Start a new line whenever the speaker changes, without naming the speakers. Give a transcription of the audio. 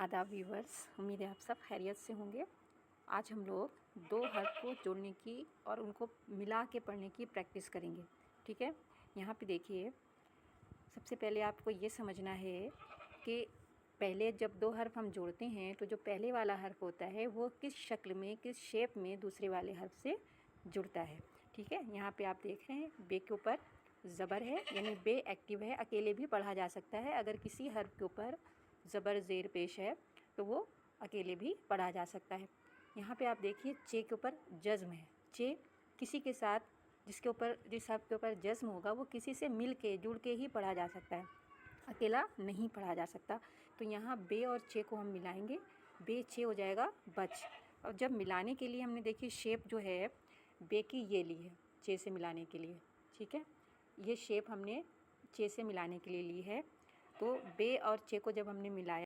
आदाब व्यूवर्स, उम्मीद है आप सब खैरियत से होंगे। आज हम लोग दो हर्फ को जोड़ने की और उनको मिला के पढ़ने की प्रैक्टिस करेंगे। ठीक है, यहाँ पे देखिए, सबसे पहले आपको ये समझना है कि पहले जब दो हर्फ हम जोड़ते हैं तो जो पहले वाला हर्फ होता है वो किस शक्ल में, किस शेप में दूसरे वाले हर्फ से जुड़ता है। ठीक है, यहाँ पे आप देख रहे हैं बे के ऊपर ज़बर है, यानी बे एक्टिव है, अकेले भी पढ़ा जा सकता है। अगर किसी हर्फ के ऊपर ज़बर ज़ेर पेश है तो वो अकेले भी पढ़ा जा सकता है। यहाँ पे आप देखिए चे के ऊपर जज़्म है। चे किसी के साथ जिस हर्फ के ऊपर जज़्म होगा वो किसी से मिल के जुड़ के ही पढ़ा जा सकता है, अकेला नहीं पढ़ा जा सकता। तो यहाँ बे और चे को हम मिलाएंगे, बे चे हो जाएगा बच। और जब मिलाने के लिए हमने देखिए शेप जो है बे की ये ली है चे से मिलाने के लिए। ठीक है, ये शेप हमने चे से मिलाने के लिए ली है। तो बे और चे को जब हमने मिलाया